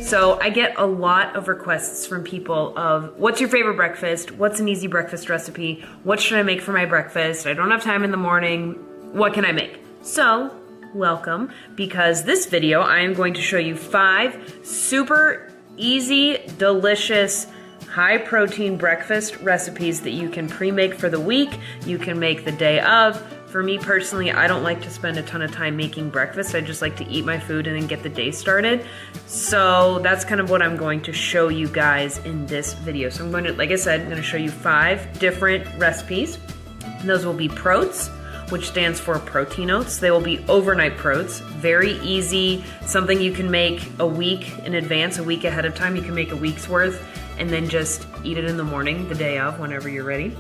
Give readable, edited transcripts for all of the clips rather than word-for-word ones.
So I get a lot of requests from people of what's your favorite breakfast? What's an easy breakfast recipe? What should I make for my breakfast? I don't have time in the morning. What can I make? So welcome, because this video I am going to show you 5 super easy, delicious, high protein breakfast recipes that you can pre-make for the week. You can make the day of. For me personally, I don't like to spend a ton of time making breakfast. I just like to eat my food and then get the day started. So that's kind of what I'm going to show you guys in this video. So I'm going to, like I said, I'm going to show you 5 different recipes. And those will be Proats, which stands for protein oats. They will be overnight Proats. Very easy, something you can make a week in advance, a week ahead of time. You can make a week's worth and then just eat it in the morning, the day of, whenever you're ready.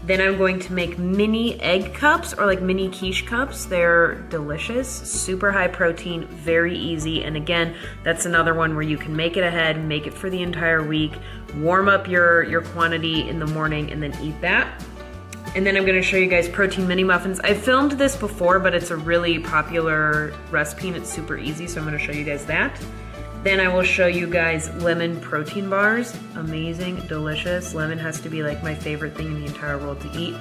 Then I'm going to make mini egg cups, or like mini quiche cups. They're delicious, super high protein, very easy. And again, that's another one where you can make it ahead, make it for the entire week, warm up your quantity in the morning and then eat that. And then I'm gonna show you guys protein mini muffins. I filmed this before, but it's a really popular recipe and it's super easy, so I'm gonna show you guys that. Then I will show you guys lemon protein bars. Amazing, delicious. Lemon has to be like my favorite thing in the entire world to eat.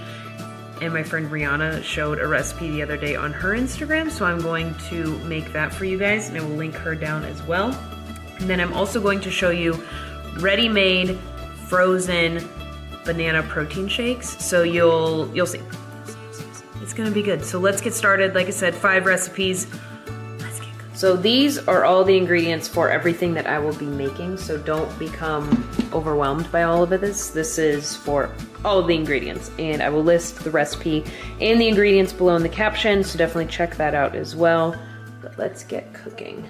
And my friend Rihanna showed a recipe the other day on her Instagram, so I'm going to make that for you guys, and I will link her down as well. And then I'm also going to show you ready-made frozen banana protein shakes. So you'll see. It's gonna be good. So let's get started. Like I said, 5 recipes. So these are all the ingredients for everything that I will be making, so don't become overwhelmed by all of this. This is for all of the ingredients, and I will list the recipe and the ingredients below in the caption, so definitely check that out as well. But let's get cooking.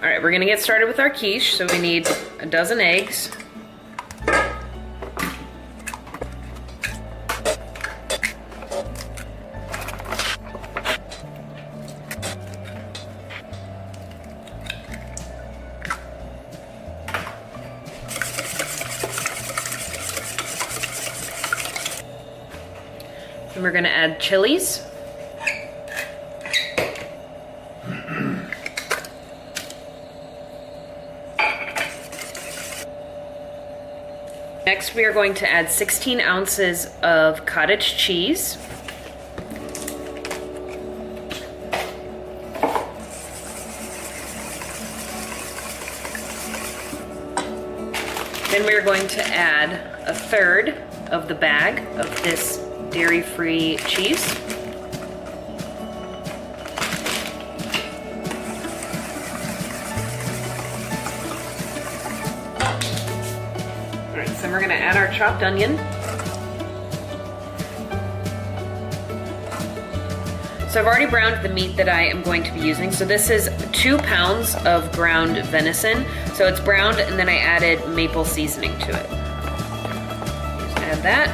All right, we're gonna get started with our quiche. So we need a dozen eggs. And we're gonna add chilies. Next, we are going to add 16 ounces of cottage cheese. Then we are going to add 1/3 of the bag of this dairy-free cheese. All right, so we're gonna add our chopped onion. So I've already browned the meat that I am going to be using. So this is 2 pounds of ground venison. So it's browned, and then I added maple seasoning to it. Just add that.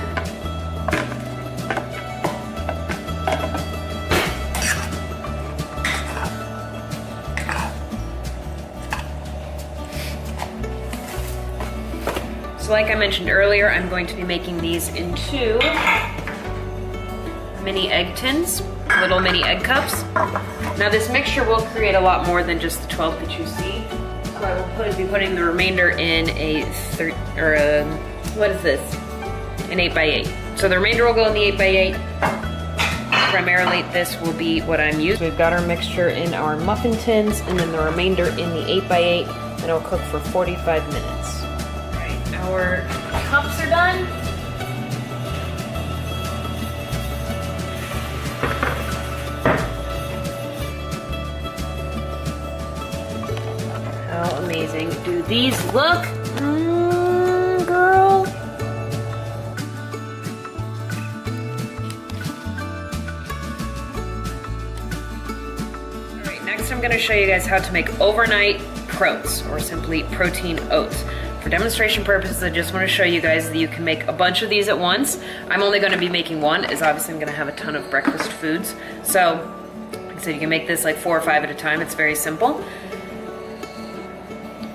So like I mentioned earlier, I'm going to be making these into mini egg tins, little mini egg cups. Now this mixture will create a lot more than just the 12 that you see. So I will be putting the remainder in an 8x8. So the remainder will go in the 8x8. Primarily this will be what I'm using. We've got our mixture in our muffin tins and then the remainder in the 8x8, and it'll cook for 45 minutes. Our cups are done. How amazing do these look? Girl. All right, next I'm gonna show you guys how to make overnight Proats, or simply protein oats. For demonstration purposes, I just want to show you guys that you can make a bunch of these at once. I'm only going to be making one, as obviously I'm going to have a ton of breakfast foods. So, like I said, you can make this like 4 or 5 at a time. It's very simple.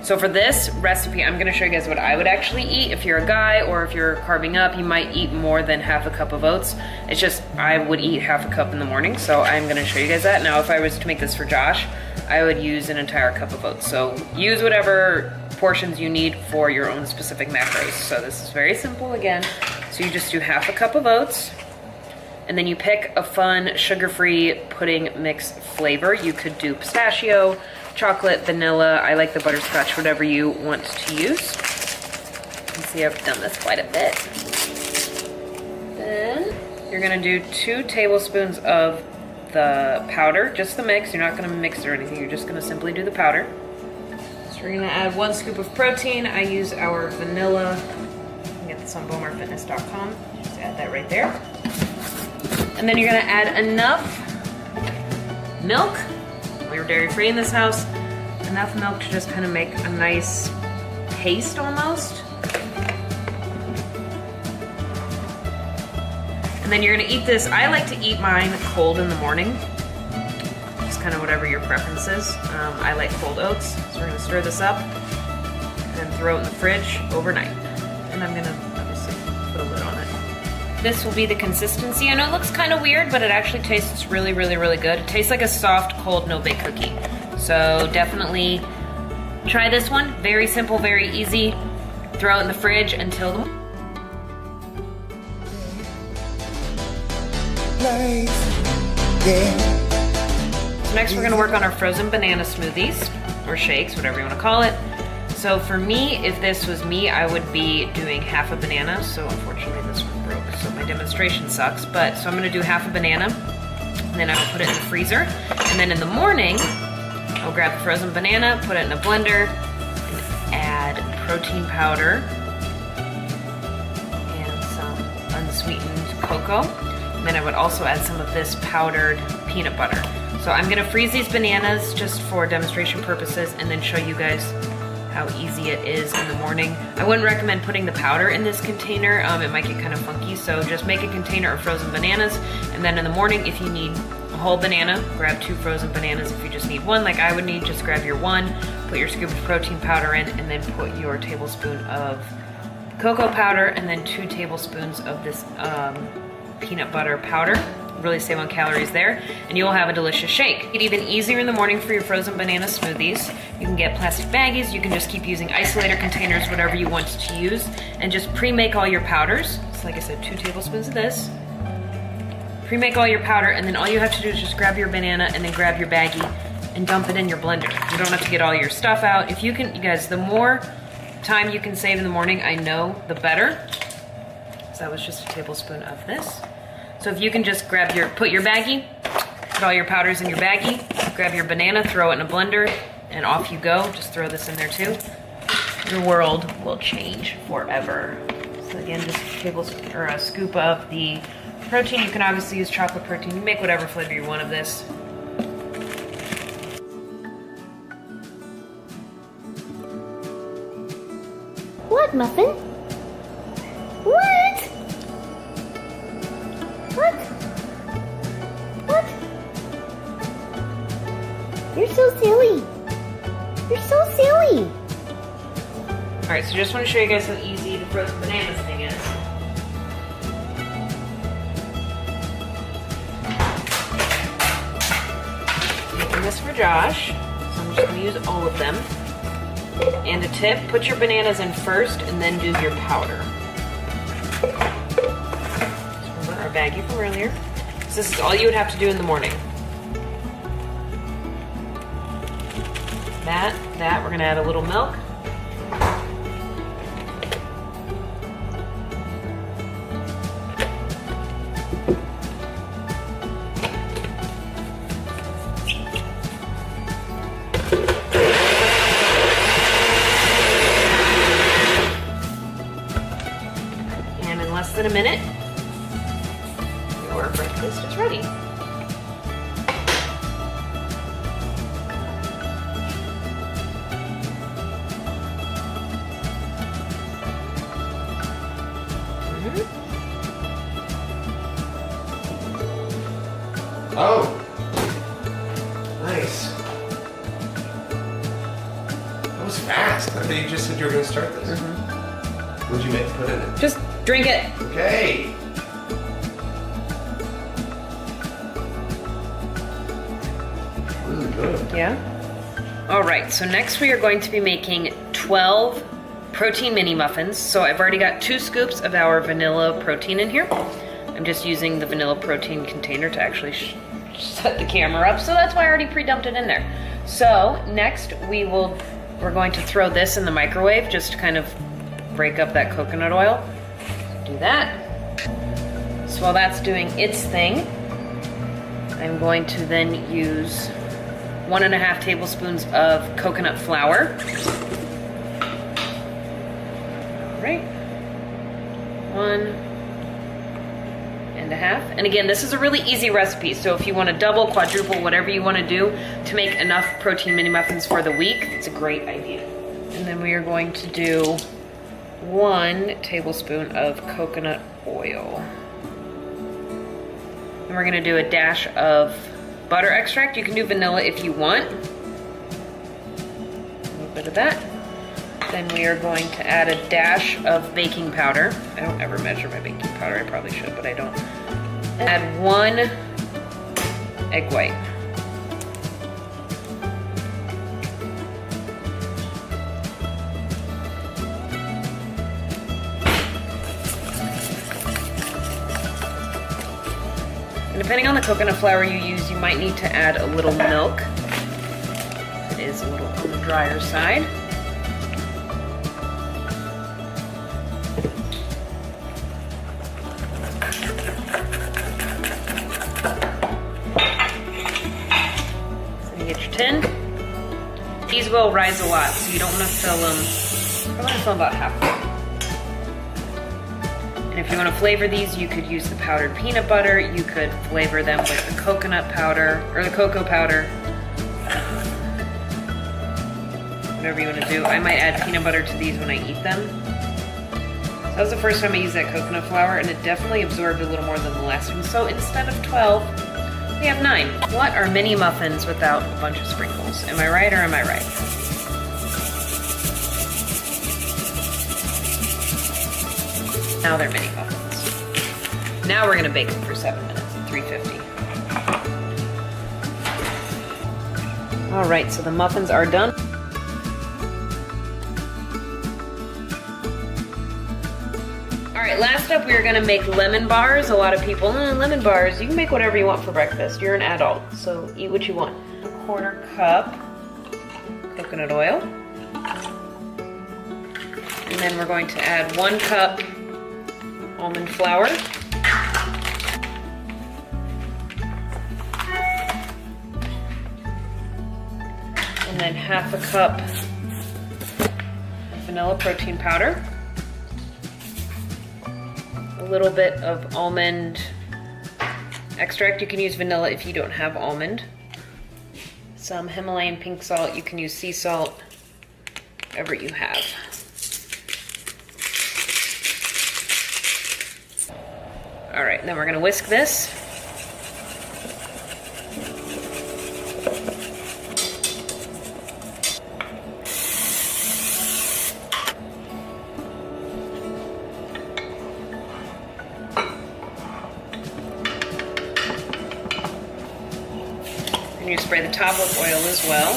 So for this recipe, I'm gonna show you guys what I would actually eat. If you're a guy or if you're carving up, you might eat more than half a cup of oats. It's just, I would eat half a cup in the morning, so I'm gonna show you guys that. Now, if I was to make this for Josh, I would use an entire cup of oats. So use whatever portions you need for your own specific macros. So this is very simple again. So you just do half a cup of oats, and then you pick a fun sugar-free pudding mix flavor. You could do pistachio, chocolate, vanilla. I like the butterscotch, whatever you want to use. You can see I've done this quite a bit. Then you're gonna do 2 tablespoons of the powder, just the mix. You're not gonna mix it or anything, you're just gonna simply do the powder. So we're gonna add 1 scoop of protein. I use our vanilla. You can get this on bowmarfitness.com. Just add that right there. And then you're gonna add enough milk. We're dairy-free in this house. Enough milk to just kind of make a nice paste almost. And then you're gonna eat this. I like to eat mine cold in the morning. Just kind of whatever your preference is. I like cold oats. So we're gonna stir this up and throw it in the fridge overnight. And I'm gonna obviously put a lid on it. This will be the consistency. I know it looks kind of weird, but it actually tastes really, really, really good. It tastes like a soft, cold, no-bake cookie. So definitely try this one. Very simple, very easy. Throw it in the fridge until the... So next we're gonna work on our frozen banana smoothies, or shakes, whatever you wanna call it. So for me, if this was me, I would be doing half a banana. So unfortunately this one broke, so my demonstration sucks. But so I'm gonna do half a banana, and then I will put it in the freezer. And then in the morning, I'll grab the frozen banana, put it in a blender, and add protein powder and some unsweetened cocoa. And then I would also add some of this powdered peanut butter. So I'm gonna freeze these bananas just for demonstration purposes and then show you guys how easy it is in the morning. I wouldn't recommend putting the powder in this container. It might get kind of funky, so just make a container of frozen bananas, and then in the morning, if you need a whole banana, grab 2 frozen bananas. If you just need 1, like I would need, just grab your 1, put your scoop of protein powder in, and then put your tablespoon of cocoa powder, and then 2 tablespoons of this peanut butter powder. Really save on calories there, and you will have a delicious shake. Make it even easier in the morning for your frozen banana smoothies. You can get plastic baggies, you can just keep using isolator containers, whatever you want to use, and just pre-make all your powders. So like I said, 2 tablespoons of this. Pre-make all your powder, and then all you have to do is just grab your banana and then grab your baggie and dump it in your blender. You don't have to get all your stuff out. If you can, you guys, the more time you can save in the morning, I know, the better. So that was just a tablespoon of this. So if you can just grab put your baggie, put all your powders in your baggie, grab your banana, throw it in a blender, and off you go. Just throw this in there too. Your world will change forever. So again, just a tablespoon or a scoop of the protein. You can obviously use chocolate protein. You make whatever flavor you want of this. What, Muffin? What? What? What? You're so silly. You're so silly. All right, so just want to show you guys how easy the frozen bananas thing is. Making this for Josh, so I'm just going to use all of them. And a tip, put your bananas in first and then do your powder. Our baggie from earlier. So this is all you would have to do in the morning. That, we're gonna add a little milk. And in less than a minute, your breakfast is ready. Oh, nice. That was fast. thought you just said you were going to start this. What'd you put in it? Just drink it. Okay. Really good. Yeah. All right, so next we are going to be making 12 protein mini muffins. So I've already got 2 scoops of our vanilla protein in here. I'm just using the vanilla protein container to actually set the camera up, so that's why I already pre-dumped it in there. So next we're going to throw this in the microwave just to kind of break up that coconut oil. Do that. So while that's doing its thing, I'm going to then use 1.5 tablespoons of coconut flour. All right, 1.5. And again, this is a really easy recipe, so if you want to double, quadruple, whatever you want to do to make enough protein mini muffins for the week, it's a great idea. And then we are going to do 1 tablespoon of coconut oil. And we're going to do a dash of butter extract. You can do vanilla if you want. A little bit of that. Then we are going to add a dash of baking powder. I don't ever measure my baking powder. I probably should, but I don't. Add 1 egg white. And depending on the coconut flour you use, you might need to add a little milk. It is a little on the drier side. Tin. These will rise a lot, so you don't want to fill them. I want to fill about half. And if you want to flavor these, you could use the powdered peanut butter. You could flavor them with the coconut powder or the cocoa powder. Whatever you want to do. I might add peanut butter to these when I eat them. So that was the first time I used that coconut flour, and it definitely absorbed a little more than the last one. So instead of 12, we have 9. What are mini muffins without a bunch of sprinkles? Am I right or am I right? Now they're mini muffins. Now we're gonna bake them for 7 minutes at 350. All right, so the muffins are done. All right, last up, we are gonna make lemon bars. A lot of people, lemon bars, you can make whatever you want for breakfast. You're an adult, so eat what you want. 1/4 cup coconut oil. And then we're going to add 1 cup almond flour. And then 1/2 cup vanilla protein powder. A little bit of almond extract. You can use vanilla if you don't have almond. Some Himalayan pink salt. You can use sea salt, whatever you have. All right, then we're gonna whisk this. You spray the top with oil as well.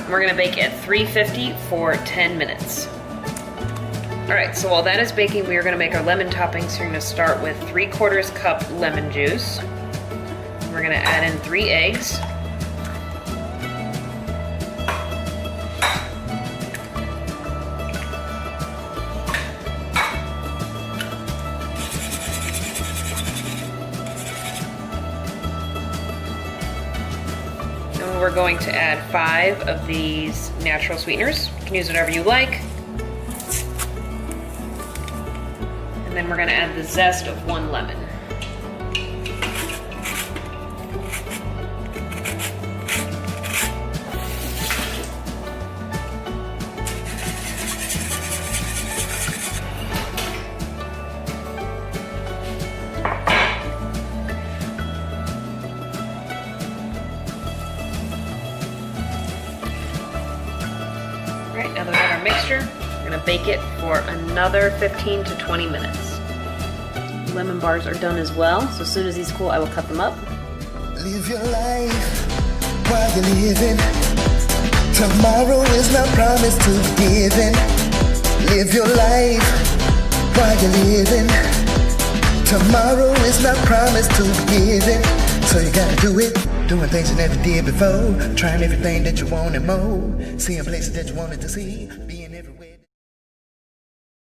We're gonna bake at 350 for 10 minutes. All right, so while that is baking, we are gonna make our lemon toppings. So you're gonna start with 3/4 cup lemon juice. We're gonna add in 3 eggs. We're going to add 5 of these natural sweeteners. You can use whatever you like. And then we're going to add the zest of 1 lemon. gonna bake it for another 15 to 20 minutes. Lemon bars are done as well, so as soon as these cool, I will cut them up. Live your life while you're living. Tomorrow is not promised to be given. Live your life while you're living. Tomorrow is not promised to be given. So you gotta do it. Doing things you never did before. Trying everything that you want and more. Seeing places that you wanted to see.